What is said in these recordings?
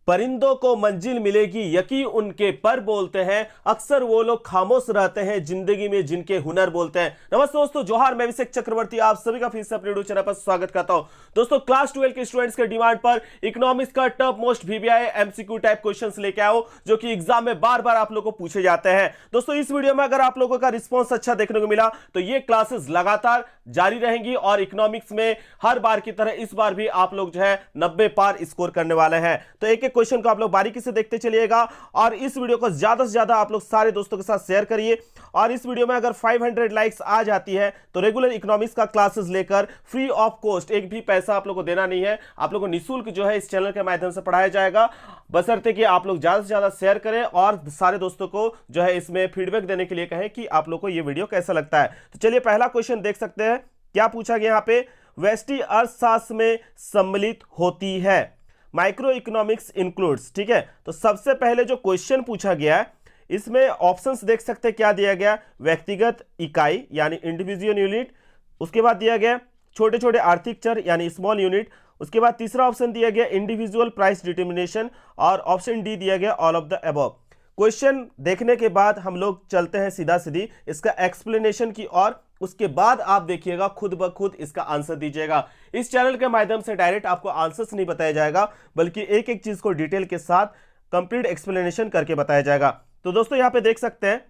परिंदों को मंजिल मिलेगी यकी उनके पर बोलते हैं, अक्सर वो लोग खामोश रहते हैं जिंदगी में जिनके हुनर बोलते हैं। नमस्ते दोस्तों, जोहार, मैं अभिषेक चक्रवर्ती आप सभी का फिर से अपने यूट्यूब चैनल पर स्वागत करता हूं। दोस्तों, क्लास 12 के स्टूडेंट्स के डिमांड पर इकोनॉमिक्स का top most VVI MCQ type questions लेके आओ जो कि एग्जाम में बार बार आप लोगों को पूछे जाते हैं। दोस्तों, इस वीडियो में अगर आप लोगों का रिस्पॉन्स अच्छा देखने को मिला तो ये क्लासेस लगातार जारी रहेंगी और इकोनॉमिक्स में हर बार की तरह इस बार भी आप लोग जो है 90 पार स्कोर करने वाले हैं। तो एक एक क्वेश्चन को आप लोग बारीकी से देखते चलिएगा और इस वीडियो को ज्यादा से ज्यादा आप लोग सारे दोस्तों के साथ शेयर करिए। और इस वीडियो में अगर 500 लाइक्स आ जाती है तो रेगुलर इकोनॉमिक्स का क्लासेस लेकर फ्री ऑफ कॉस्ट, एक भी पैसा आप लोग को देना नहीं है, आप लोग को निःशुल्क जो है इस चैनल के माध्यम से पढ़ाया जाएगा, बशर्ते कि आप लोग ज्यादा से ज्यादा शेयर करें और सारे दोस्तों को जो है इसमें फीडबैक देने के लिए कहें कि आप लोग को यह वीडियो कैसा लगता है। तो चलिए पहला क्वेश्चन देख सकते हैं। क्या पूछा गया यहाँ पे? व्यष्टि अर्थशास्त्र में सम्मिलित होती है। माइक्रो इकोनॉमिक्स इंक्लूड्स, ठीक है। तो सबसे पहले जो क्वेश्चन पूछा गया है इसमें ऑप्शंस देख सकते हैं। क्या दिया गया? व्यक्तिगत इकाई यानी इंडिविजुअल यूनिट, उसके बाद दिया गया छोटे छोटे आर्थिक चर यानी स्मॉल यूनिट, उसके बाद तीसरा ऑप्शन दिया गया इंडिविजुअल प्राइस डिटर्मिनेशन और ऑप्शन डी दिया गया all of the above. Question देखने के बाद हम लोग चलते हैं सीधा सीधी इसका एक्सप्लेनेशन की और उसके बाद आप देखिएगा खुद ब खुद इसका आंसर दीजिएगा। इस चैनल के माध्यम से डायरेक्ट आपको आंसर्स नहीं बताया जाएगा बल्कि एक एक चीज को डिटेल के साथ कंप्लीट एक्सप्लेनेशन करके बताया जाएगा। तो दोस्तों यहां पे देख सकते हैं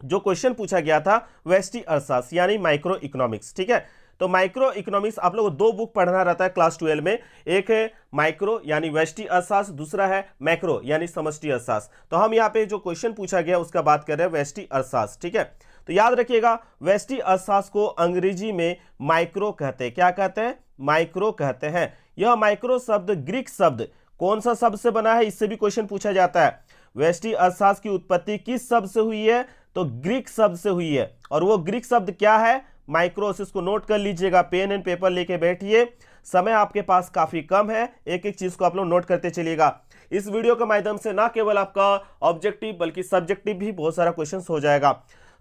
जो क्वेश्चन पूछा गया था व्यष्टि अर्थशास्त्र यानी माइक्रो इकोनॉमिक्स, ठीक है। तो माइक्रो इकोनॉमिक्स आप लोगों को दो बुक पढ़ना रहता है क्लास 12 में। एक है माइक्रो यानी व्यष्टि अर्थशास्त्र, दूसरा है मैक्रो यानी समष्टि अर्थशास्त्र। तो हम यहाँ पे जो क्वेश्चन पूछा गया उसका बात कर रहे हैं व्यष्टि अर्थशास्त्र, ठीक है। तो याद रखिएगा व्यष्टि अर्थशास्त्र को अंग्रेजी में माइक्रो कहते हैं। क्या कहते हैं? माइक्रो कहते हैं। यह माइक्रो शब्द ग्रीक शब्द कौन सा शब्द से बना है इससे भी क्वेश्चन पूछा जाता है। व्यष्टि अर्थशास्त्र की उत्पत्ति किस शब्द से हुई है? तो ग्रीक शब्द से हुई है। और वो ग्रीक शब्द क्या है? माइक्रोस। इसको नोट कर लीजिएगा, पेन एंड पेपर लेके बैठिए, समय आपके पास काफी कम है, एक एक चीज को आप लोग नोट करते चलिएगा। इस वीडियो के माध्यम से ना केवल आपका ऑब्जेक्टिव बल्कि सब्जेक्टिव भी बहुत सारा क्वेश्चन हो जाएगा।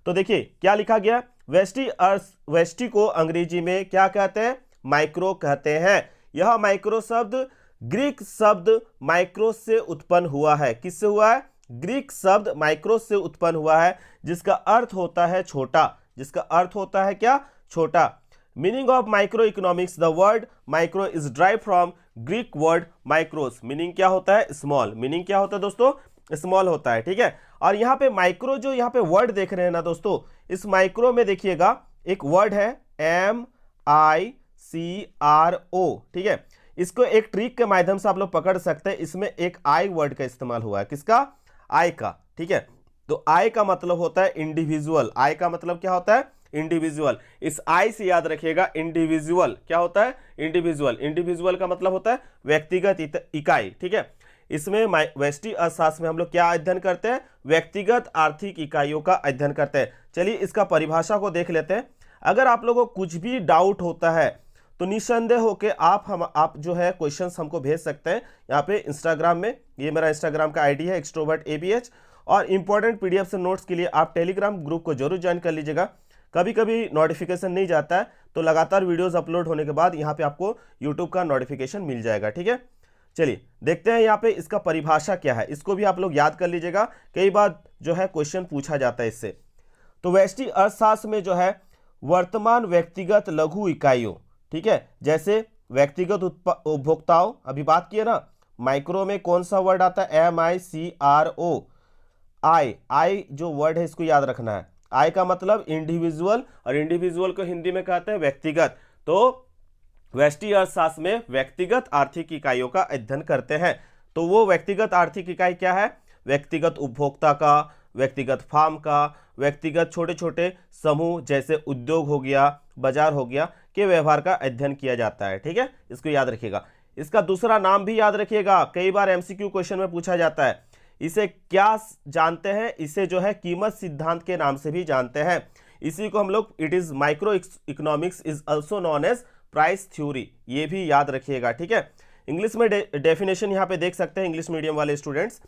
तो देखिए क्या लिखा गया, व्यष्टि को अंग्रेजी में क्या कहते हैं? माइक्रो कहते हैं। यह माइक्रो शब्द ग्रीक शब्द माइक्रोस से उत्पन्न हुआ है। किससे हुआ है? ग्रीक शब्द माइक्रोस से उत्पन्न हुआ है जिसका अर्थ होता है छोटा। जिसका अर्थ होता है क्या? छोटा। Meaning of micro economics, the word micro is drive from Greek word micros. Meaning क्या होता है? स्मॉल। मीनिंग क्या होता है दोस्तों? स्मॉल होता है, ठीक है। और यहाँ पे माइक्रो जो यहाँ पे वर्ड देख रहे हैं ना दोस्तों, इस माइक्रो में देखिएगा एक वर्ड है MICRO, ठीक है। इसको एक ट्रिक के माध्यम से आप लोग पकड़ सकते हैं। इसमें एक आई वर्ड का इस्तेमाल हुआ है। किसका? आई का, ठीक है। तो आई का मतलब होता है इंडिविजुअल। आई का मतलब क्या होता है? इंडिविजुअल। इस आई से याद रखिएगा इंडिविजुअल क्या होता है? इंडिविजुअल। इंडिविजुअल का मतलब होता है व्यक्तिगत इकाई, ठीक है। इसमें व्यष्टि अर्थशास्त्र में हम लोग क्या अध्ययन करते हैं? व्यक्तिगत आर्थिक इकाइयों का अध्ययन करते हैं। चलिए इसका परिभाषा को देख लेते हैं। अगर आप लोगों को कुछ भी डाउट होता है तो निसंदेह होकर आप जो है क्वेश्चंस हमको भेज सकते हैं यहाँ पे इंस्टाग्राम में। ये मेरा इंस्टाग्राम का आईडी है एक्सट्रोवर्ट ABH। और इंपॉर्टेंट पीडीएफ से नोट्स के लिए आप टेलीग्राम ग्रुप को जरूर ज्वाइन कर लीजिएगा। कभी कभी नोटिफिकेशन नहीं जाता है तो लगातार वीडियोस अपलोड होने के बाद यहाँ पे आपको यूट्यूब का नोटिफिकेशन मिल जाएगा, ठीक है। चलिए देखते हैं यहाँ पे इसका परिभाषा क्या है, इसको भी आप लोग याद कर लीजिएगा, कई बार जो है क्वेश्चन पूछा जाता है इससे। तो व्यष्टि अर्थशास्त्र में जो है वर्तमान व्यक्तिगत लघु इकाइयों, ठीक है, जैसे व्यक्तिगत उपभोक्ताओं, अभी बात किए ना। माइक्रो में कौन सा वर्ड आता है? MICRO। आई जो वर्ड है इसको याद रखना है। आई का मतलब इंडिविजुअल और इंडिविजुअल को हिंदी में कहते हैं व्यक्तिगत। तो व्यष्टि अर्थशास्त्र में व्यक्तिगत आर्थिक इकाइयों का अध्ययन करते हैं। तो वो व्यक्तिगत आर्थिक इकाई क्या है? व्यक्तिगत उपभोक्ता का, व्यक्तिगत फार्म का, व्यक्तिगत छोटे छोटे समूह जैसे उद्योग हो गया, बाजार हो गया के व्यवहार का अध्ययन किया जाता है, ठीक है। इसको याद रखिएगा। इसका दूसरा नाम भी याद रखिएगा, कई बार MCQ क्वेश्चन में पूछा जाता है। इसे क्या जानते हैं? इसे जो है कीमत सिद्धांत के नाम से भी जानते हैं। इसी को हम लोग it is micro economics is also known as price theory, ये भी याद रखिएगा, ठीक है। इंग्लिश में डेफिनेशन यहाँ पे देख सकते हैं इंग्लिश मीडियम वाले students.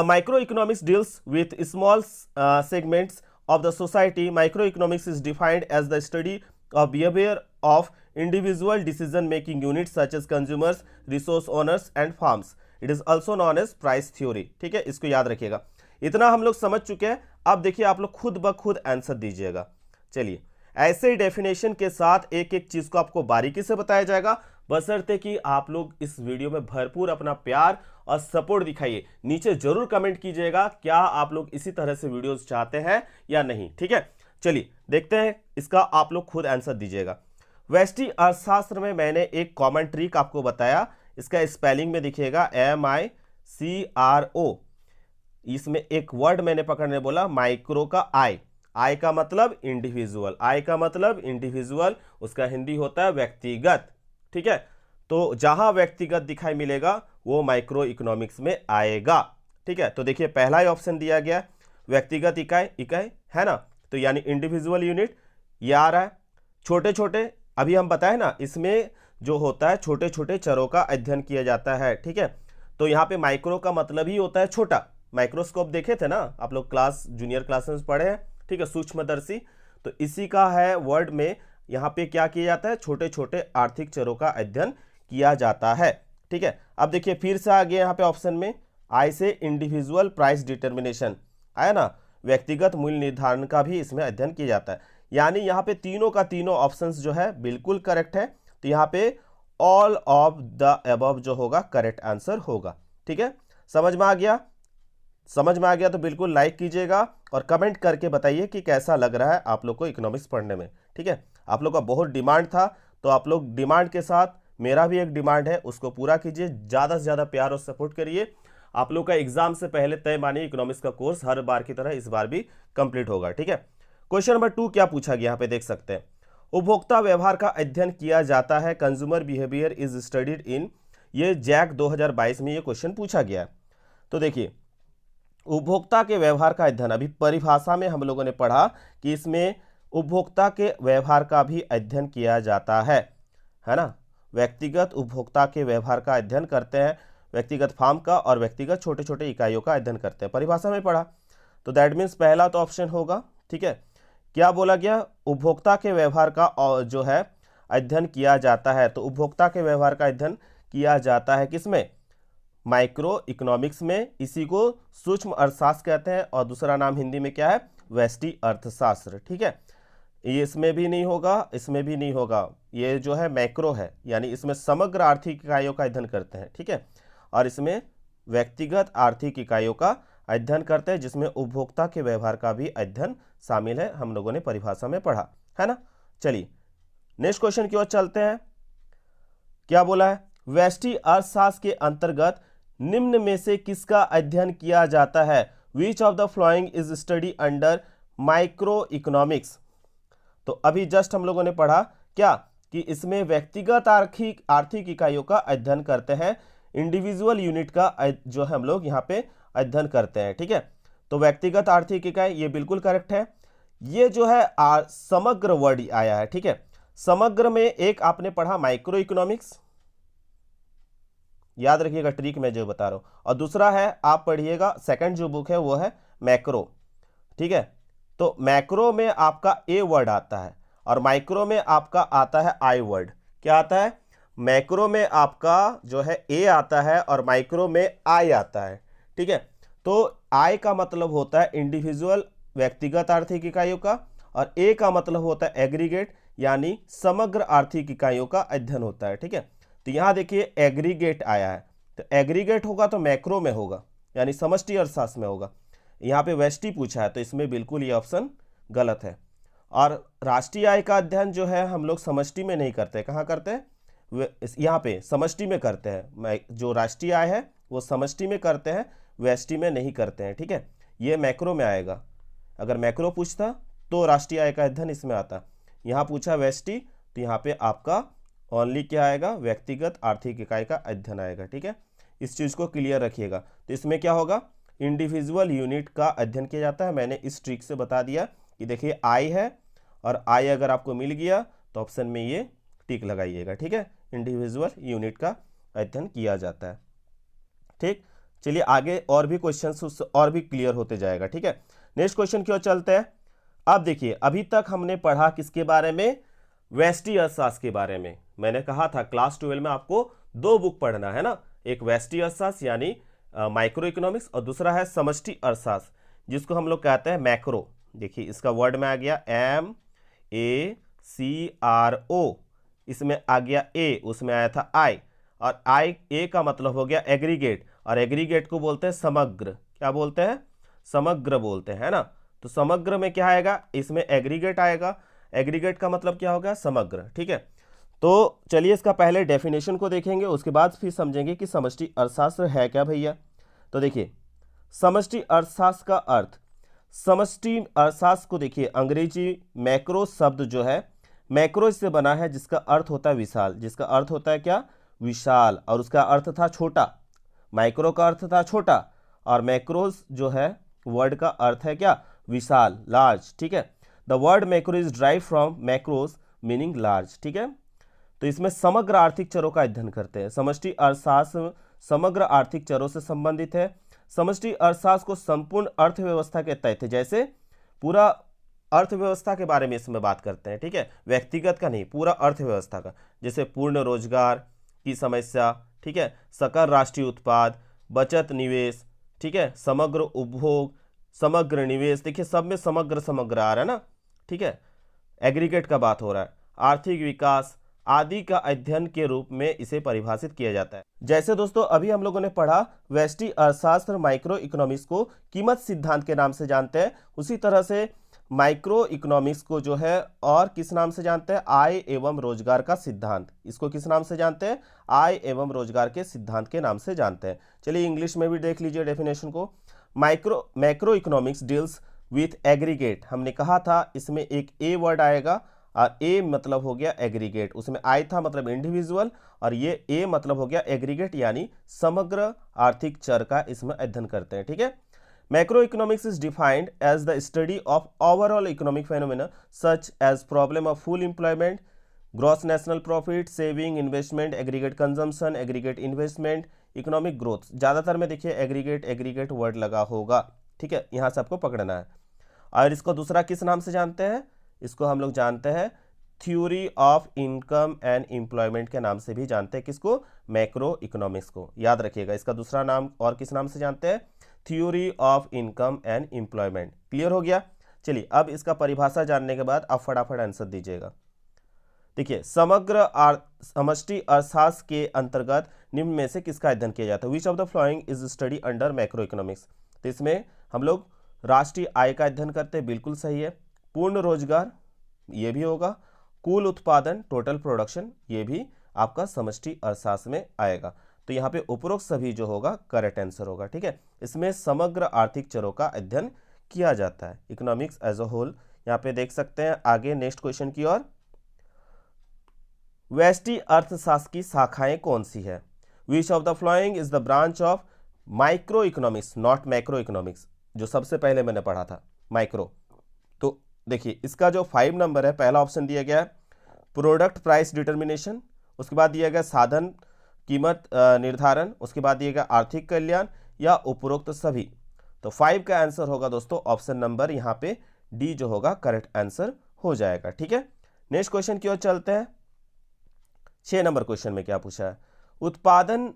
Micro economics deals with small segments of the society. Microeconomics is defined as the study of behavior of individual decision making units such as consumers, resource owners and farms. It is also known as price theory. ठीक है, इसको याद रखिएगा। इतना हम लोग समझ चुके हैं। अब देखिए आप लोग खुद ब खुद आंसर दीजिएगा। चलिए, ऐसे ही डेफिनेशन के साथ एक एक चीज को आपको बारीकी से बताया जाएगा, बशर्ते कि आप लोग इस वीडियो में भरपूर अपना प्यार और सपोर्ट दिखाइए। नीचे जरूर कमेंट कीजिएगा क्या आप लोग इसी तरह से वीडियोस चाहते हैं या नहीं। ठीक है, चलिए देखते हैं, इसका आप लोग खुद आंसर दीजिएगा। व्यष्टि अर्थशास्त्र में मैंने एक कॉमन ट्रिक आपको बताया, इसका स्पेलिंग में दिखिएगा MICRO। इसमें एक वर्ड मैंने पकड़ने बोला, माइक्रो का आई का मतलब इंडिविजुअल, आई का मतलब इंडिविजुअल, उसका हिंदी होता है व्यक्तिगत। ठीक है, तो जहां व्यक्तिगत दिखाई मिलेगा वो माइक्रो इकोनॉमिक्स में आएगा। ठीक है, तो देखिए पहला ही ऑप्शन दिया गया, व्यक्तिगत इकाई है ना, तो यानी इंडिविजुअल यूनिट ये आ रहा है। छोटे छोटे, अभी हम बताए ना, इसमें जो होता है छोटे छोटे चरों का अध्ययन किया जाता है। ठीक है, तो यहाँ पे माइक्रो का मतलब ही होता है छोटा। माइक्रोस्कोप देखे थे ना आप लोग, क्लास जूनियर क्लास में पढ़े हैं। ठीक है, सूक्ष्मदर्शी, तो इसी का है वर्ड में यहाँ पे क्या किया जाता है, छोटे छोटे आर्थिक चरों का अध्ययन किया जाता है। ठीक है, अब देखिए फिर से आ गया यहाँ पे ऑप्शन में, आई से इंडिविजुअल प्राइस डिटर्मिनेशन आया ना, व्यक्तिगत मूल्य निर्धारण का भी इसमें अध्ययन किया जाता है। यानी यहाँ पे तीनों का तीनों ऑप्शंस जो है बिल्कुल करेक्ट है। तो यहाँ पे ऑल ऑफ द अबव जो होगा करेक्ट आंसर होगा। ठीक है, समझ में आ गया? समझ में आ गया तो बिल्कुल लाइक कीजिएगा और कमेंट करके बताइए कि कैसा लग रहा है आप लोग को इकोनॉमिक्स पढ़ने में। ठीक है, आप लोग का बहुत डिमांड था, तो आप लोग डिमांड के साथ मेरा भी एक डिमांड है, उसको पूरा कीजिए। ज़्यादा से ज़्यादा प्यार और सपोर्ट करिए। आप लोग का एग्जाम से पहले तय मानिए इकोनॉमिक्स का कोर्स हर बार की तरह इस बार भी कंप्लीट होगा। ठीक है, क्वेश्चन नंबर 2 क्या पूछा गया यहाँ पे देख सकते हैं, उपभोक्ता व्यवहार का अध्ययन किया जाता है, consumer behaviour is studied in, ये जैक 2022 में ये क्वेश्चन पूछा गया है। तो देखिए उपभोक्ता के व्यवहार का अध्ययन, अभी परिभाषा में हम लोगों ने पढ़ा कि इसमें उपभोक्ता के व्यवहार का भी अध्ययन किया जाता है ना। व्यक्तिगत उपभोक्ता के व्यवहार का अध्ययन करते हैं, व्यक्तिगत फार्म का और व्यक्तिगत छोटे छोटे इकाइयों का अध्ययन करते हैं, परिभाषा में पढ़ा। तो दैट मीन्स पहला तो ऑप्शन होगा। ठीक है, क्या बोला गया, उपभोक्ता के व्यवहार का जो है अध्ययन किया जाता है। तो उपभोक्ता के व्यवहार का अध्ययन किया जाता है किसमें, माइक्रो इकोनॉमिक्स में, इसी को सूक्ष्म अर्थशास्त्र कहते हैं और दूसरा नाम हिंदी में क्या है, व्यष्टि अर्थशास्त्र। ठीक है, ये इसमें भी नहीं होगा, इसमें भी नहीं होगा, ये जो है मैक्रो है, यानी इसमें समग्र आर्थिक इकाइयों का अध्ययन करते हैं। ठीक है, और इसमें व्यक्तिगत आर्थिक इकाइयों का अध्ययन करते हैं, जिसमें उपभोक्ता के व्यवहार का भी अध्ययन शामिल है, हम लोगों ने परिभाषा में पढ़ा है ना। चलिए नेक्स्ट क्वेश्चन की ओर चलते हैं। क्या बोला है, व्यष्टि अर्थशास्त्र के अंतर्गत निम्न में से किसका अध्ययन किया जाता है, which of the following is study under micro economics. तो अभी जस्ट हम लोगों ने पढ़ा क्या कि इसमें व्यक्तिगत आर्थिक इकाइयों का अध्ययन करते हैं, इंडिविजुअल यूनिट का जो हम लोग यहाँ पे अध्ययन करते हैं। ठीक है, तो व्यक्तिगत आर्थिक इकाई ये बिल्कुल करेक्ट है। ये जो है समग्र वर्ड आया है। ठीक है, समग्र में एक आपने पढ़ा माइक्रो इकोनॉमिक्स, याद रखिएगा ट्रिक मैं जो बता रहा हूं, और दूसरा है आप पढ़िएगा सेकंड जो बुक है वो है मैक्रो। ठीक है, तो मैक्रो में आपका ए वर्ड आता है और माइक्रो में आपका आता है आई वर्ड। क्या आता है, मैक्रो में आपका जो है ए आता है और माइक्रो में आई आता है। ठीक है, तो आई का मतलब होता है इंडिविजुअल व्यक्तिगत आर्थिक इकाइयों का, और ए का मतलब होता है एग्रीगेट यानी समग्र आर्थिक इकाइयों का अध्ययन होता है। ठीक है, तो यहां देखिए एग्रीगेट आया है, तो एग्रीगेट होगा तो मैक्रो में होगा यानी समष्टि अर्थशास्त्र में होगा। यहाँ पे व्यष्टि पूछा है तो इसमें बिल्कुल ये ऑप्शन गलत है। और राष्ट्रीय आय का अध्ययन जो है हम लोग समष्टि में नहीं करते, कहाँ करते हैं, यहाँ पे समष्टि में करते हैं। जो राष्ट्रीय आय है वो समष्टि में करते हैं, व्यष्टि में नहीं करते हैं। ठीक है, ये मैक्रो में आएगा। अगर मैक्रो पूछता तो राष्ट्रीय आय का अध्ययन इसमें आता, यहाँ पूछा व्यष्टि तो यहाँ पे आपका ओनली क्या आएगा, व्यक्तिगत आर्थिक इकाई का अध्ययन आएगा। ठीक है, इस चीज़ को क्लियर रखिएगा। तो इसमें क्या होगा, इंडिविजुअल यूनिट का अध्ययन किया जाता है। मैंने इस ट्रिक से बता दिया कि देखिए आई है और आई अगर आपको मिल गया तो ऑप्शन में ये टिक लगाइएगा। ठीक है, इंडिविजुअल यूनिट का अध्ययन किया जाता है। ठीक, चलिए आगे और भी क्वेश्चंस और भी क्लियर होते जाएगा। ठीक है, नेक्स्ट क्वेश्चन की ओर चलते हैं। अब देखिए अभी तक हमने पढ़ा किसके बारे में, व्यष्टि अर्थशास्त्र के बारे में। मैंने कहा था क्लास 12 में आपको 2 बुक पढ़ना है ना, एक व्यष्टि अर्थशास्त्र यानी माइक्रो इकोनॉमिक्स, और दूसरा है समष्टि अर्थशास्त्र जिसको हम लोग कहते हैं मैक्रो। देखिए इसका वर्ड में आ गया MACRO, इसमें आ गया ए, उसमें आया था आई, और आई ए का मतलब हो गया एग्रीगेट, और एग्रीगेट को बोलते हैं समग्र। क्या बोलते हैं? समग्र बोलते हैं ना। तो समग्र में क्या आएगा? इसमें एग्रीगेट आएगा। एग्रीगेट का मतलब क्या होगा? समग्र। ठीक है, तो चलिए इसका पहले डेफिनेशन को देखेंगे, उसके बाद फिर समझेंगे कि समष्टि अर्थशास्त्र है क्या भैया। तो देखिए समष्टि अर्थशास्त्र का अर्थ, समष्टि अर्थशास्त्र को देखिए अंग्रेजी मैक्रो शब्द जो है, मैक्रो इससे बना है जिसका अर्थ होता है विशाल, जिसका अर्थ होता है क्या? विशाल, और उसका अर्थ था छोटा। माइक्रो का अर्थ था छोटा, और मैक्रोस जो है वर्ड का अर्थ है क्या? विशाल, लार्ज। ठीक है, the word macro is drive from macros meaning large. ठीक है, तो इसमें समग्र आर्थिक चरों का अध्ययन करते हैं। समष्टि अर्थशास्त्र समग्र आर्थिक चरों से संबंधित है। समष्टि अर्थशास्त्र को संपूर्ण अर्थव्यवस्था के तथ्य, जैसे पूरा अर्थव्यवस्था के बारे में इसमें बात करते हैं। ठीक है, व्यक्तिगत का नहीं, पूरा अर्थव्यवस्था का, जैसे पूर्ण रोजगार की समस्या, ठीक है, सकल राष्ट्रीय उत्पाद, बचत निवेश, ठीक है, समग्र उपभोग, समग्र निवेश। देखिए सब में समग्र समग्र आ रहा है ना। ठीक है, एग्रीगेट का बात हो रहा है, आर्थिक विकास आदि का अध्ययन के रूप में इसे परिभाषित किया जाता है। जैसे दोस्तों अभी हम लोगों ने पढ़ा व्यष्टि अर्थशास्त्र माइक्रो इकोनॉमिक्स को कीमत सिद्धांत के नाम से जानते हैं, उसी तरह से माइक्रो इकोनॉमिक्स को जो है और किस नाम से जानते हैं? आय एवं रोजगार का सिद्धांत। इसको किस नाम से जानते हैं? आय एवं रोजगार के सिद्धांत के नाम से जानते हैं। चलिए इंग्लिश में भी देख लीजिए डेफिनेशन को। Macro economics deals with aggregate, हमने कहा था इसमें एक ए वर्ड आएगा, और ए मतलब हो गया एग्रीगेट, उसमें आई था मतलब इंडिविजुअल, और ये ए मतलब हो गया एग्रीगेट यानी समग्र आर्थिक चर का इसमें अध्ययन करते हैं। ठीक है, macro economics is defined as the study of overall economic phenomena such as problem of full employment, gross national profit, saving, investment, aggregate consumption, aggregate investment, economic growth. ज़्यादातर में देखिए एग्रीगेट वर्ड लगा होगा। ठीक है, यहाँ से आपको पकड़ना है। और इसको दूसरा किस नाम से जानते हैं? इसको हम लोग जानते हैं theory of income and employment के नाम से भी जानते हैं। किसको? मैक्रो इकोनॉमिक्स को। याद रखिएगा इसका दूसरा नाम और किस नाम से जानते हैं? Theory of income and employment. Clear हो गया? चलिए अब इसका परिभाषा जानने के बाद आप फटाफट आंसर दीजिएगा। देखिए समष्टि अर्थशास्त्र के अंतर्गत निम्न में से किसका अध्ययन किया जाता है? Which of the following is study under macro economics. तो इसमें हम लोग राष्ट्रीय आय का अध्ययन करते हैं, बिल्कुल सही है। पूर्ण रोजगार, ये भी होगा। कुल उत्पादन, टोटल प्रोडक्शन, ये भी आपका समष्टि अर्थशास्त्र में आएगा। तो यहाँ पे उपरोक्त सभी जो होगा करेक्ट आंसर होगा। ठीक है, इसमें समग्र आर्थिक चरों का अध्ययन किया जाता है, इकोनॉमिक्स एज अ होल। यहाँ पे देख सकते हैं आगे नेक्स्ट क्वेश्चन की ओर। व्यष्टि अर्थशास्त्र की शाखाएं कौन सी है? Which of the following is the branch of micro economics, not macro economics, जो सबसे पहले मैंने पढ़ा था माइक्रो। तो देखिए इसका जो 5 नंबर है, पहला ऑप्शन दिया गया है प्रोडक्ट प्राइस डिटर्मिनेशन, उसके बाद दिया गया साधन कीमत निर्धारण, उसके बाद दिया गया आर्थिक कल्याण, या उपरोक्त सभी। तो 5 का आंसर होगा दोस्तों ऑप्शन नंबर यहाँ पे डी जो होगा करेक्ट आंसर हो जाएगा। ठीक है, नेक्स्ट क्वेश्चन की ओर चलते हैं। 6 नंबर क्वेश्चन में क्या पूछा है? उत्पादन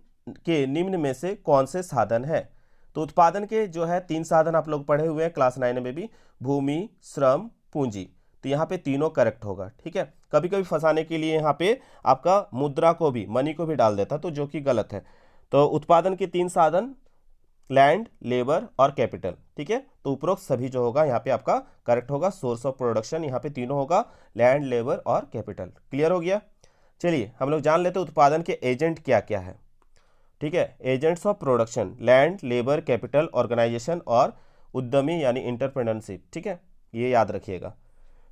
के निम्न में से कौन से साधन है? तो उत्पादन के जो है 3 साधन आप लोग पढ़े हुए हैं क्लास 9 में भी, भूमि, श्रम, पूंजी। तो यहाँ पे तीनों करेक्ट होगा। ठीक है, कभी कभी फंसाने के लिए यहाँ पे आपका मुद्रा को भी, मनी को भी डाल देता, तो जो कि गलत है। तो उत्पादन के 3 साधन लैंड, लेबर और कैपिटल। ठीक है, तो उपरोक्त सभी जो होगा यहाँ पे आपका करेक्ट होगा। सोर्स ऑफ प्रोडक्शन यहाँ पे तीनों होगा, लैंड, लेबर और कैपिटल। क्लियर हो गया? चलिए हम लोग जान लेते हैं उत्पादन के एजेंट क्या क्या है। ठीक है, agents of production land, labour, capital, organisation और उद्यमी यानी इंटरप्रेन्योरशिप। ठीक है, ये याद रखिएगा।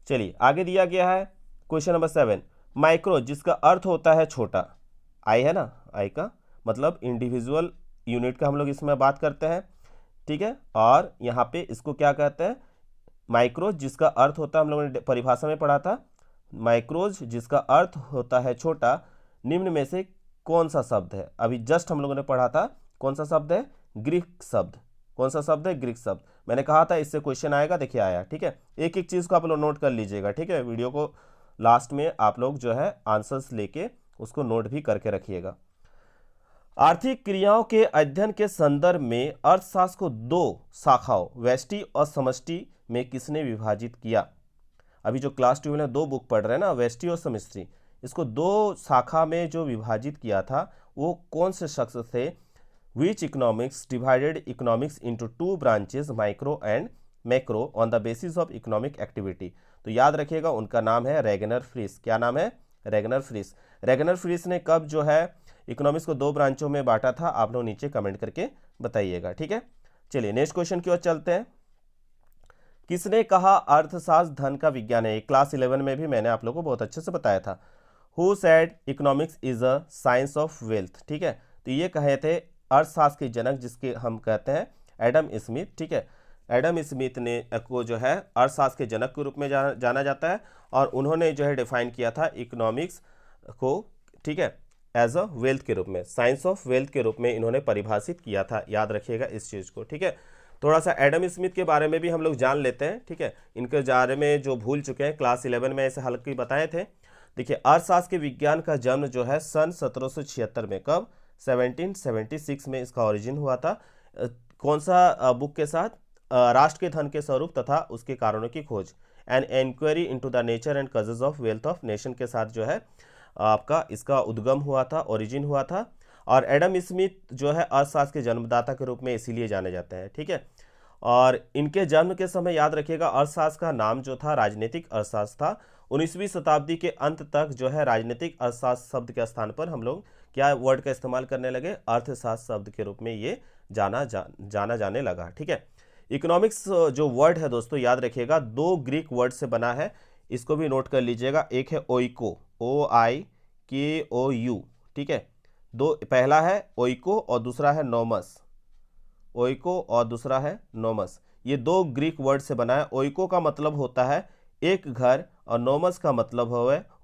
चलिए आगे दिया गया है क्वेश्चन नंबर 7, माइक्रो जिसका अर्थ होता है छोटा, आई है ना, आई का मतलब इंडिविजुअल यूनिट का हम लोग इसमें बात करते हैं। ठीक है, और यहाँ पे इसको क्या कहते हैं? माइक्रो जिसका अर्थ होता है, हम लोगों ने परिभाषा में पढ़ा था, माइक्रोज जिसका अर्थ होता है छोटा, निम्न में से कौन सा शब्द है? अभी जस्ट हम लोगों ने पढ़ा था, कौन सा शब्द है? ग्रीक शब्द। कौन सा शब्द है? ग्रीक शब्द। मैंने कहा था इससे क्वेश्चन आएगा, देखिए आया। ठीक है, एक एक चीज़ को आप लोग नोट कर लीजिएगा। ठीक है, वीडियो को लास्ट में आप लोग जो है आंसर्स लेके उसको नोट भी करके रखिएगा। आर्थिक क्रियाओं के अध्ययन के संदर्भ में अर्थशास्त्र को दो शाखाओं व्यष्टि और समष्टि में किसने विभाजित किया? अभी जो क्लास 12 में दो बुक पढ़ रहे हैं ना, व्यष्टि और समष्टि, इसको दो शाखा में जो विभाजित किया था वो कौन से शख्स थे? Which economics divided economics into two branches micro and macro on the basis of economic activity. तो याद रखिएगा, उनका नाम है रेगनर फ्रिस। क्या नाम है? Ragnar Friis. रेगनर फ्रिस ने कब जो है इकोनॉमिक्स को दो ब्रांचों में बांटा था? आप लोग नीचे कमेंट करके बताइएगा, ठीक है। चलिए नेक्स्ट क्वेश्चन की ओर चलते हैं। किसने कहा अर्थशास्त्र धन का विज्ञान है? क्लास 11 में भी मैंने आप लोगों को बहुत अच्छे से बताया था। Who said economics is a science of wealth? ठीक है, तो ये कहे थे अर्थशास्त्र के जनक, जिसके हम कहते हैं एडम स्मिथ। ठीक है, एडम स्मिथ ने को जो है अर्थशास्त्र के जनक के रूप में जाना जाता है, और उन्होंने जो है डिफाइन किया था इकोनॉमिक्स को, ठीक है, एज अ वेल्थ के रूप में, साइंस ऑफ वेल्थ के रूप में इन्होंने परिभाषित किया था। याद रखिएगा इस चीज़ को, ठीक है। थोड़ा सा एडम स्मिथ के बारे में भी हम लोग जान लेते हैं, ठीक है। इनके बारे में जो भूल चुके हैं, क्लास 11 में ऐसे हल्के बताए थे। देखिए, अर्थशास्त्र के विज्ञान का जन्म जो है सन 1776 में, कब? 1776 में इसका ओरिजिन हुआ था। कौन सा बुक के साथ? राष्ट्र के धन के स्वरूप तथा उसके कारणों की खोज, an inquiry into the nature and causes of wealth of nation के साथ जो है आपका इसका उद्गम हुआ था, ओरिजिन हुआ था। और एडम स्मिथ जो है अर्थशास्त्र के जन्मदाता के रूप में इसीलिए जाने जाते हैं, ठीक है। और इनके जन्म के समय याद रखिएगा अर्थशास्त्र का नाम जो था राजनीतिक अर्थशास्त्र था। 19वीं शताब्दी के अंत तक जो है राजनीतिक अर्थशास्त्र शब्द के स्थान पर हम लोग क्या वर्ड का इस्तेमाल करने लगे? अर्थशास्त्र शब्द के रूप में ये जाना जाने लगा, ठीक है। इकोनॉमिक्स जो वर्ड है दोस्तों, याद रखिएगा दो ग्रीक वर्ड से बना है, इसको भी नोट कर लीजिएगा। एक है ओइको, OIKOU, ठीक है। दो, पहला है ओइको और दूसरा है नोमस। ओइको और दूसरा है नोमस, ये दो ग्रीक वर्ड से बना है। ओइको का मतलब होता है एक घर, और नोमस का मतलब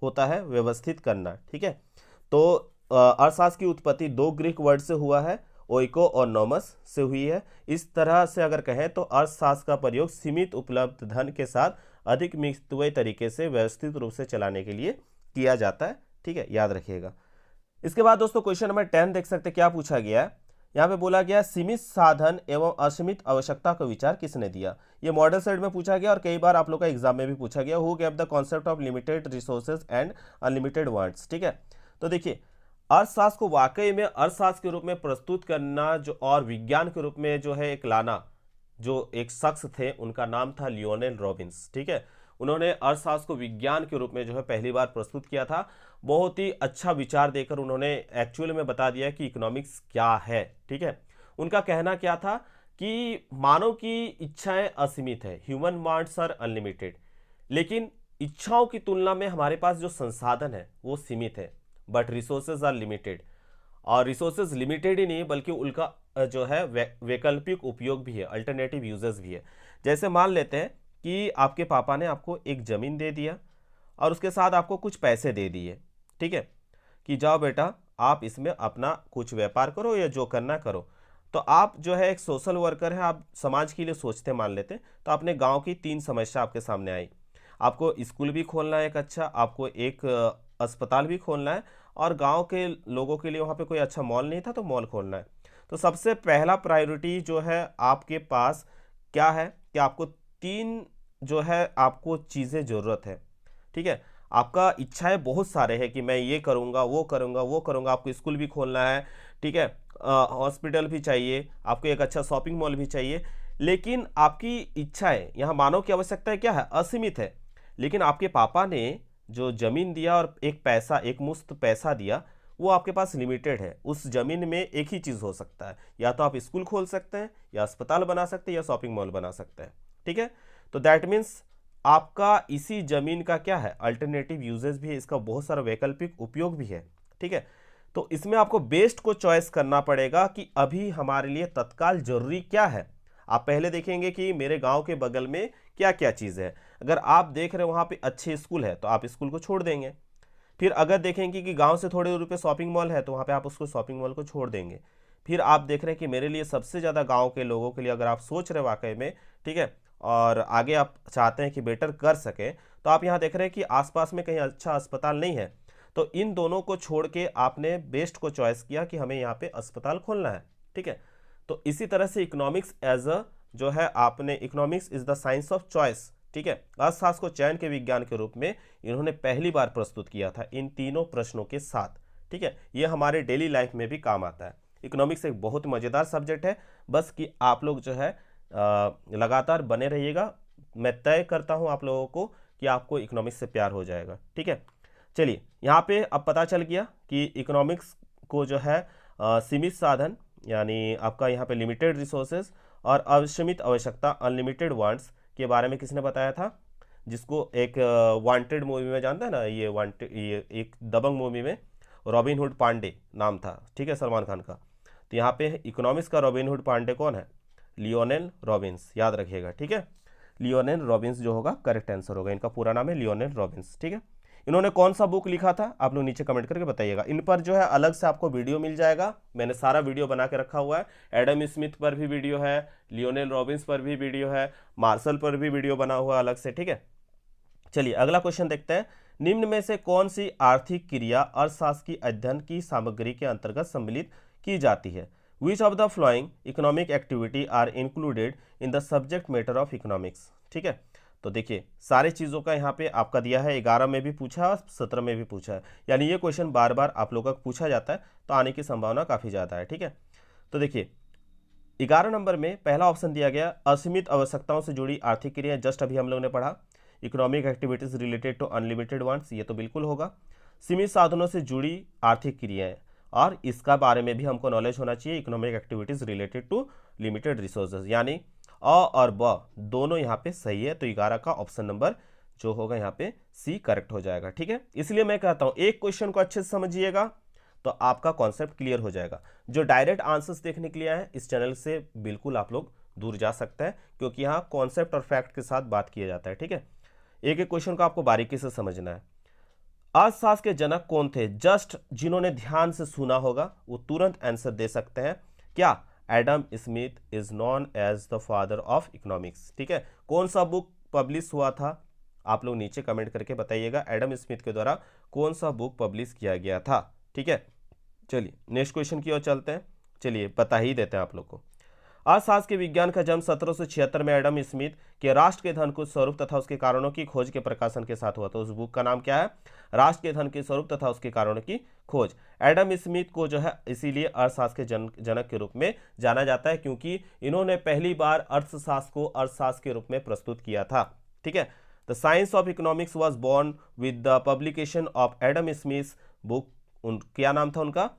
होता है व्यवस्थित करना, ठीक है। तो अर्थशास्त्र की उत्पत्ति दो ग्रीक वर्ड से हुआ है, ओइको और नोमस से हुई है। इस तरह से अगर कहें तो अर्थशास्त्र का प्रयोग सीमित उपलब्ध धन के साथ अधिक मितव्ययी तरीके से व्यवस्थित रूप से चलाने के लिए किया जाता है, ठीक है, याद रखिएगा। इसके बाद दोस्तों क्वेश्चन नंबर 10 देख सकते हैं, क्या पूछा गया है। यहाँ पे बोला गया सीमित साधन एवं असीमित आवश्यकता का विचार किसने दिया? ये मॉडल सेट में पूछा गया और कई बार आप लोग का एग्जाम में भी पूछा गया। Who gave the concept of limited resources and unlimited wants, ठीक है। तो देखिए, अर्थशास्त्र को वाकई में अर्थशास्त्र के रूप में प्रस्तुत करना जो और विज्ञान के रूप में जो है एक लाना, जो एक शख्स थे उनका नाम था लियोनेल रॉबिन्स, ठीक है। उन्होंने अर्थशास्त्र को विज्ञान के रूप में जो है पहली बार प्रस्तुत किया था। बहुत ही अच्छा विचार देकर उन्होंने एक्चुअल में बता दिया कि इकोनॉमिक्स क्या है, ठीक है। उनका कहना क्या था कि मानव की इच्छाएं असीमित है, ह्यूमन वांट्स आर अनलिमिटेड, लेकिन इच्छाओं की तुलना में हमारे पास जो संसाधन है वो सीमित है, बट रिसोर्सेज आर लिमिटेड। और रिसोर्सेज लिमिटेड ही नहीं बल्कि उनका जो है वैकल्पिक उपयोग भी है, अल्टरनेटिव यूजेस भी है। जैसे मान लेते हैं कि आपके पापा ने आपको एक ज़मीन दे दिया और उसके साथ आपको कुछ पैसे दे दिए, ठीक है, कि जाओ बेटा आप इसमें अपना कुछ व्यापार करो या जो करना करो। तो आप जो है एक सोशल वर्कर है, आप समाज के लिए सोचते मान लेते। तो अपने गांव की 3 समस्या आपके सामने आई। आपको स्कूल भी खोलना है एक अच्छा, आपको एक अस्पताल भी खोलना है, और गांव के लोगों के लिए वहाँ पे कोई अच्छा मॉल नहीं था तो मॉल खोलना है। तो सबसे पहला प्रायोरिटी जो है आपके पास क्या है कि आपको 3 जो है आपको चीज़ें ज़रूरत है, ठीक है। आपका इच्छाएं बहुत सारे हैं कि मैं ये करूँगा वो करूँगा वो करूँगा। आपको स्कूल भी खोलना है, ठीक है, हॉस्पिटल भी चाहिए, आपको एक अच्छा शॉपिंग मॉल भी चाहिए, लेकिन आपकी इच्छाएं, यहाँ मानव की आवश्यकताएं क्या है? असीमित है। लेकिन आपके पापा ने जो ज़मीन दिया और एक पैसा, एक मुश्त पैसा दिया, वो आपके पास लिमिटेड है। उस ज़मीन में एक ही चीज़ हो सकता है, या तो आप स्कूल खोल सकते हैं, या अस्पताल बना सकते हैं, या शॉपिंग मॉल बना सकते हैं, ठीक है। तो दैट मीन्स आपका इसी ज़मीन का क्या है? अल्टरनेटिव यूजेस भी है, इसका बहुत सारा वैकल्पिक उपयोग भी है, ठीक है। तो इसमें आपको बेस्ट को चॉइस करना पड़ेगा कि अभी हमारे लिए तत्काल जरूरी क्या है। आप पहले देखेंगे कि मेरे गांव के बगल में क्या क्या चीज़ है। अगर आप देख रहे हो वहाँ पे अच्छे स्कूल है तो आप स्कूल को छोड़ देंगे। फिर अगर देखेंगे कि गांव से थोड़े दूर पे शॉपिंग मॉल है तो वहाँ पे आप उसको शॉपिंग मॉल को छोड़ देंगे। फिर आप देख रहे हैं कि मेरे लिए सबसे ज़्यादा गाँव के लोगों के लिए अगर आप सोच रहे वाकई में, ठीक है, और आगे आप चाहते हैं कि बेटर कर सकें, तो आप यहाँ देख रहे हैं कि आसपास में कहीं अच्छा अस्पताल नहीं है, तो इन दोनों को छोड़ के आपने बेस्ट को चॉइस किया कि हमें यहाँ पे अस्पताल खोलना है, ठीक है। तो इसी तरह से इकोनॉमिक्स एज अ जो है आपने, economics is the science of choice, ठीक है, अर्थशास्त्र को चयन के विज्ञान के रूप में इन्होंने पहली बार प्रस्तुत किया था इन तीनों प्रश्नों के साथ, ठीक है। ये हमारे डेली लाइफ में भी काम आता है। इकोनॉमिक्स एक बहुत मजेदार सब्जेक्ट है, बस कि आप लोग जो है लगातार बने रहिएगा। मैं तय करता हूं आप लोगों को कि आपको इकोनॉमिक्स से प्यार हो जाएगा, ठीक है। चलिए, यहाँ पे अब पता चल गया कि इकोनॉमिक्स को जो है सीमित साधन, यानी आपका यहाँ पे लिमिटेड रिसोर्सेज और असीमित आवश्यकता, अनलिमिटेड वांट्स के बारे में किसने बताया था, जिसको एक वांटेड मूवी में जानता है ना, ये वांटेड, ये एक दबंग मूवी में रॉबिन हुड पांडे नाम था, ठीक है, सलमान खान का। तो यहाँ पे इकोनॉमिक्स का रॉबिन हुड पांडे कौन है, लियोनेल रॉबिन्स, याद रखिएगा, ठीक है। लियोनेल रॉबिन्स जो होगा करेक्ट आंसर होगा, इनका पूरा नाम है लियोनेल रॉबिन्स, ठीक है। इन्होंने कौन सा बुक लिखा था आप लोग नीचे कमेंट करके बताइएगा। इन पर जो है अलग से आपको वीडियो मिल जाएगा, मैंने सारा वीडियो बना के रखा हुआ है। एडम स्मिथ पर भी वीडियो है, लियोनेल रॉबिन्स पर भी वीडियो है, मार्शल पर भी वीडियो बना हुआ है अलग से, ठीक है। चलिए अगला क्वेश्चन देखते हैं। निम्न में से कौन सी आर्थिक क्रिया अर्थशास्त्र की अध्ययन की सामग्री के अंतर्गत सम्मिलित की जाती है। Which of the following economic activity are included in the subject matter of economics, ठीक है। तो देखिए सारे चीज़ों का यहाँ पे आपका दिया है, 11 में भी पूछा है, 17 में भी पूछा है, यानी ये क्वेश्चन बार बार आप लोगों का पूछा जाता है, तो आने की संभावना काफ़ी ज़्यादा है, ठीक है। तो देखिए 11 नंबर में पहला ऑप्शन दिया गया, असीमित आवश्यकताओं से जुड़ी आर्थिक क्रिया, जस्ट अभी हम लोग ने पढ़ा। Economic activities related to unlimited wants, ये तो बिल्कुल होगा। सीमित साधनों से जुड़ी आर्थिक क्रियाएं, और इसका बारे में भी हमको नॉलेज होना चाहिए, economic activities related to limited resources, यानी अ और ब दोनों यहाँ पे सही है। तो 11 का ऑप्शन नंबर जो होगा यहाँ पे सी करेक्ट हो जाएगा, ठीक है। इसलिए मैं कहता हूँ एक क्वेश्चन को अच्छे से समझिएगा तो आपका कॉन्सेप्ट क्लियर हो जाएगा। जो डायरेक्ट आंसर्स देखने के लिए आए इस चैनल से बिल्कुल आप लोग दूर जा सकते हैं, क्योंकि यहाँ कॉन्सेप्ट और फैक्ट के साथ बात किया जाता है, ठीक है। एक एक क्वेश्चन को आपको बारीकी से समझना है। अर्थशास्त्र के जनक कौन थे, जस्ट जिन्होंने ध्यान से सुना होगा वो तुरंत आंसर दे सकते हैं। क्या, Adam Smith is known as the father of economics, ठीक है। कौन सा बुक पब्लिश हुआ था आप लोग नीचे कमेंट करके बताइएगा, एडम स्मिथ के द्वारा कौन सा बुक पब्लिश किया गया था, ठीक है। चलिए नेक्स्ट क्वेश्चन की ओर चलते हैं। चलिए बता ही देते हैं आप लोग को। अर्थशास्त्र के विज्ञान का जन्म 1776 में एडम स्मिथ के राष्ट्र के धन के स्वरूप तथा उसके कारणों की खोज के प्रकाशन के साथ हुआ। तो उस बुक का नाम क्या है, राष्ट्र के धन के स्वरूप तथा उसके कारणों की खोज। एडम स्मिथ को जो है इसीलिए अर्थशास्त्र के जनक के रूप में जाना जाता है, क्योंकि इन्होंने पहली बार अर्थशास्त्र को अर्थशास्त्र के रूप में प्रस्तुत किया था, ठीक है। The science of economics was born with the publication of Adam Smith book. क्या नाम था उनका,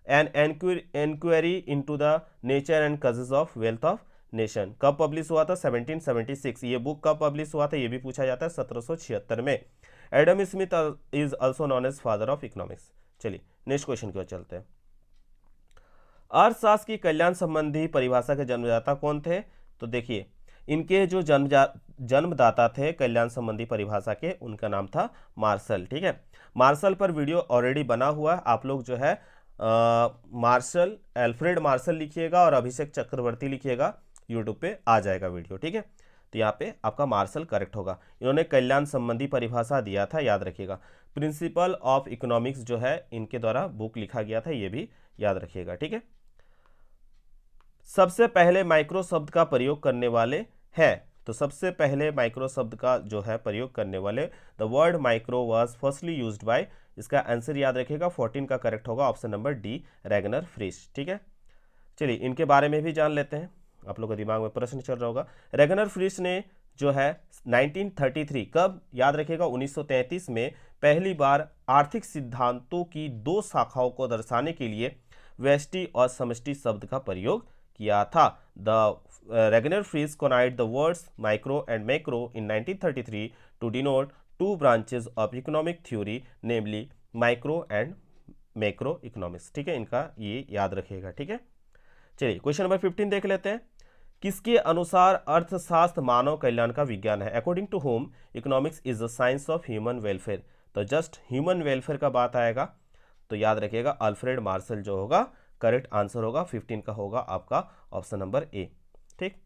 an enquiry into the nature and causes of wealth of nation. कब पब्लिश हुआ था, 1776। ये बुक कब पब्लिश हुआ था ये भी पूछा जाता है, 1776 में। Adam Smith is also known as father of economics. चलिए नेक्स्ट क्वेश्चन की ओर चलते हैं। अर्थशास्त्र की कल्याण संबंधी परिभाषा के जन्मदाता कौन थे। तो देखिए इनके जो जन्मदाता थे कल्याण संबंधी परिभाषा के, उनका नाम था मार्शल, ठीक है। मार्शल पर वीडियो ऑलरेडी बना हुआ है, आप लोग जो है मार्शल, एल्फ्रेड मार्शल लिखिएगा और अभिषेक चक्रवर्ती लिखिएगा, यूट्यूब पे आ जाएगा वीडियो, ठीक है। तो यहाँ पे आपका मार्शल करेक्ट होगा। इन्होंने कल्याण संबंधी परिभाषा दिया था, याद रखिएगा। प्रिंसिपल ऑफ इकोनॉमिक्स जो है इनके द्वारा बुक लिखा गया था, ये भी याद रखिएगा, ठीक है। सबसे पहले माइक्रो शब्द का प्रयोग करने वाले हैं, तो सबसे पहले माइक्रो शब्द का जो है प्रयोग करने वाले, the word micro was firstly used by, इसका आंसर याद रखिएगा 14 का करेक्ट होगा ऑप्शन नंबर डी, रैगनर फ्रिश, ठीक है। चलिए इनके बारे में भी जान लेते हैं, आप लोगों के दिमाग में प्रश्न चल रहा होगा। रैगनर फ्रिश ने जो है 1933, कब, याद रखिएगा 1933 में पहली बार आर्थिक सिद्धांतों की दो शाखाओं को दर्शाने के लिए व्यष्टि और समष्टि शब्द का प्रयोग किया था। The Ragnar Frisch coined the words micro and macro in 1933 to denote two branches of economic theory, namely micro and macro economics, ठीक है। इनका ये याद रखिएगा, ठीक है। चलिए क्वेश्चन नंबर 15 देख लेते हैं। किसके अनुसार अर्थशास्त्र मानव कल्याण का विज्ञान है। According to home economics is the science of human welfare. तो जस्ट ह्यूमन वेलफेयर का बात आएगा, तो याद रखिएगा अल्फ्रेड मार्शल जो होगा करेक्ट आंसर होगा, 15 का होगा आपका ऑप्शन नंबर ए, ठीक।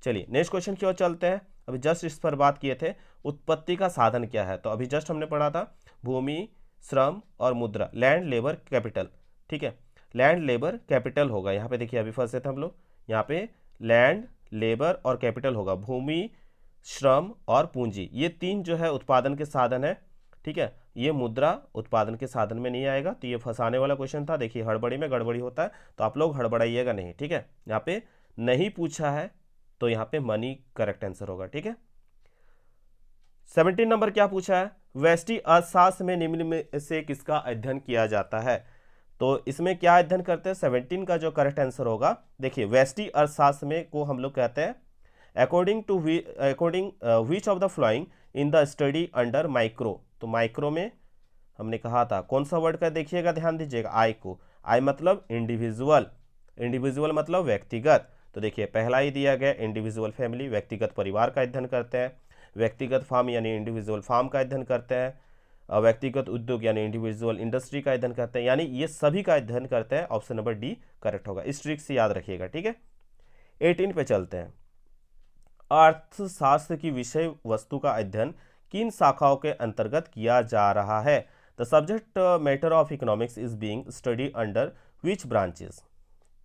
चलिए नेक्स्ट क्वेश्चन की ओर चलते हैं। अभी जस्ट इस पर बात किए थे, उत्पत्ति का साधन क्या है। तो अभी जस्ट हमने पढ़ा था भूमि, श्रम और मुद्रा, लैंड लेबर कैपिटल, ठीक है, लैंड लेबर कैपिटल होगा। यहाँ पे देखिए अभी फंसे थे हम लोग, यहाँ पे लैंड लेबर और कैपिटल होगा, भूमि श्रम और पूंजी, ये तीन जो है उत्पादन के साधन है, ठीक है। ये मुद्रा उत्पादन के साधन में नहीं आएगा, तो ये फंसाने वाला क्वेश्चन था। देखिए हड़बड़ी में गड़बड़ी होता है, तो आप लोग हड़बड़ाइएगा नहीं, ठीक है। यहाँ पे नहीं पूछा है तो यहाँ पे मनी करेक्ट आंसर होगा, ठीक है। 17 नंबर क्या पूछा है, व्यष्टि अर्थशास्त्र में निम्न में से किसका अध्ययन किया जाता है। तो इसमें क्या अध्ययन करते हैं, 17 का जो करेक्ट आंसर होगा, देखिए व्यष्टि अर्थशास्त्र में को हम लोग कहते हैं according which of the following in the study under micro. तो माइक्रो में हमने कहा था कौन सा वर्ड का, देखिएगा ध्यान दीजिएगा, आई को, आई मतलब इंडिविजुअल, इंडिविजुअल मतलब व्यक्तिगत। तो देखिए पहला ही दिया गया इंडिविजुअल फैमिली, व्यक्तिगत परिवार का अध्ययन करते हैं, व्यक्तिगत फार्म यानी इंडिविजुअल फार्म का अध्ययन करते हैं, व्यक्तिगत उद्योग यानी इंडिविजुअल इंडस्ट्री का अध्ययन करते हैं, यानी ये सभी का अध्ययन करते हैं। ऑप्शन नंबर डी करेक्ट होगा, इस ट्रिक से याद रखिएगा, ठीक है। 18 पे चलते हैं, अर्थशास्त्र की विषय वस्तु का अध्ययन किन शाखाओं के अंतर्गत किया जा रहा है। The subject matter of economics is being study under which branches.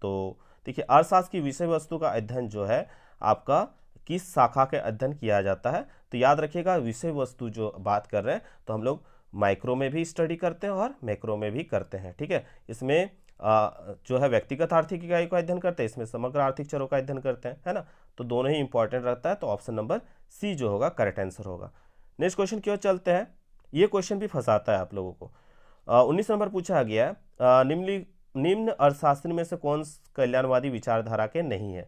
तो देखिए अर्थशास्त्र की विषय वस्तु का अध्ययन जो है आपका किस शाखा के अध्ययन किया जाता है। तो याद रखिएगा विषय वस्तु जो बात कर रहे हैं तो हम लोग माइक्रो में भी स्टडी करते हैं और मैक्रो में भी करते हैं, ठीक है। इसमें जो है व्यक्तिगत आर्थिक इकाई का अध्ययन करते हैं, इसमें समग्र आर्थिक चरों का अध्ययन करते हैं, है ना। तो दोनों ही इंपॉर्टेंट रहता है, तो ऑप्शन नंबर सी जो होगा करेक्ट आंसर होगा। नेक्स्ट क्वेश्चन की ओर चलते हैं, ये क्वेश्चन भी फंसाता है आप लोगों को। 19 नंबर पूछा गया है, निम्न अर्थशास्त्री में से कौन कल्याणवादी विचारधारा के नहीं है।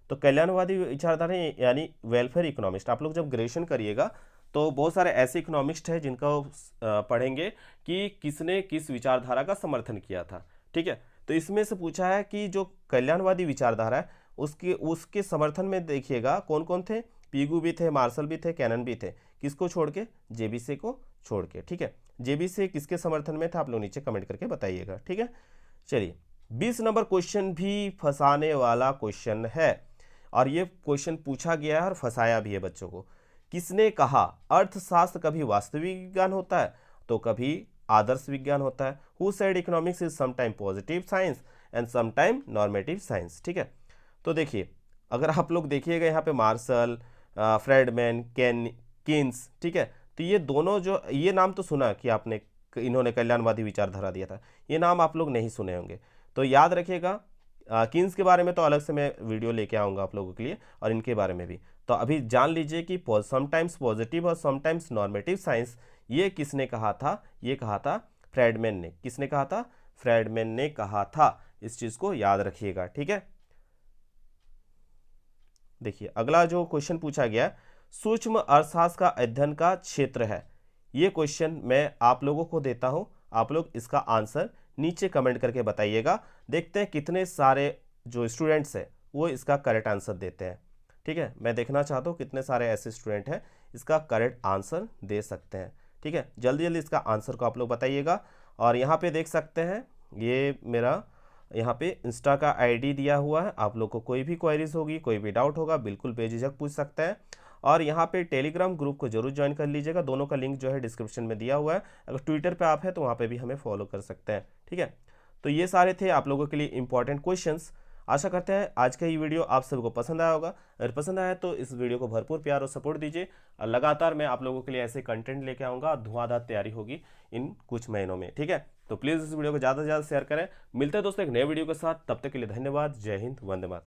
तो कल्याणवादी विचारधारा यानी वेलफेयर इकोनॉमिस्ट, आप लोग जब ग्रेजुएशन करिएगा तो बहुत सारे ऐसे इकोनॉमिस्ट हैं जिनका पढ़ेंगे कि किसने किस विचारधारा का समर्थन किया था, ठीक है। तो इसमें से पूछा है कि जो कल्याणवादी विचारधारा है उसके समर्थन में देखिएगा कौन कौन थे, पीगू भी थे, मार्शल भी थे, कैनन भी थे, किसको छोड़ के, जेबीसी को छोड़ के, ठीक है। जेबीसी किसके समर्थन में था आप लोग नीचे कमेंट करके बताइएगा, ठीक है। चलिए 20 नंबर क्वेश्चन भी फंसाने वाला क्वेश्चन है, और ये क्वेश्चन पूछा गया है और फंसाया भी है बच्चों को। किसने कहा अर्थशास्त्र कभी वास्तविक विज्ञान होता है तो कभी आदर्श विज्ञान होता है। Who said economics is sometime positive science and sometime normative science, ठीक है। तो देखिए अगर आप लोग देखिएगा यहाँ पे मार्शल, फ्रेडमैन, किन्स, ठीक है। तो ये दोनों जो, ये नाम तो सुना कि आपने, इन्होंने कल्याणवादी विचारधारा दिया था, ये नाम आप लोग नहीं सुने होंगे। तो याद रखिएगा किन्स के बारे में तो अलग से मैं वीडियो लेके आऊँगा आप लोगों के लिए, और इनके बारे में भी। तो अभी जान लीजिए कि समटाइम्स पॉजिटिव और समटाइम्स नॉर्मेटिव साइंस ये किसने कहा था, ये कहा था फ्रेडमैन ने। किसने कहा था, फ्रेडमैन ने कहा था, इस चीज़ को याद रखिएगा, ठीक है। देखिए अगला जो क्वेश्चन पूछा गया, सूक्ष्म अर्थशास्त्र का अध्ययन का क्षेत्र है। ये क्वेश्चन मैं आप लोगों को देता हूं, आप लोग इसका आंसर नीचे कमेंट करके बताइएगा। देखते हैं कितने सारे जो स्टूडेंट्स हैं वो इसका करेक्ट आंसर देते हैं, ठीक है। मैं देखना चाहता हूँ कितने सारे ऐसे स्टूडेंट हैं इसका करेक्ट आंसर दे सकते हैं, ठीक है। जल्दी जल्दी इसका आंसर को आप लोग बताइएगा। और यहाँ पे देख सकते हैं ये मेरा यहाँ पे इंस्टा का आईडी दिया हुआ है, आप लोग को कोई भी क्वेरीज होगी, कोई भी डाउट होगा बिल्कुल बेझिझक पूछ सकते हैं। और यहाँ पे टेलीग्राम ग्रुप को जरूर ज्वाइन कर लीजिएगा, दोनों का लिंक जो है डिस्क्रिप्शन में दिया हुआ है। अगर ट्विटर पे आप हैं तो वहाँ पे भी हमें फॉलो कर सकते हैं, ठीक है। तो ये सारे थे आप लोगों के लिए इंपॉर्टेंट क्वेश्चंस। आशा करते हैं आज का ये वीडियो आप सबको पसंद आया होगा। अगर पसंद आया तो इस वीडियो को भरपूर प्यार और सपोर्ट दीजिए, और लगातार मैं आप लोगों के लिए ऐसे कंटेंट लेके आऊँगा, धुआंधार तैयारी होगी इन कुछ महीनों में, ठीक है। तो प्लीज़ इस वीडियो को ज़्यादा से ज़्यादा शेयर करें। मिलते हैं दोस्तों एक नए वीडियो के साथ, तब तक के लिए धन्यवाद। जय हिंद, वंदे मातरम।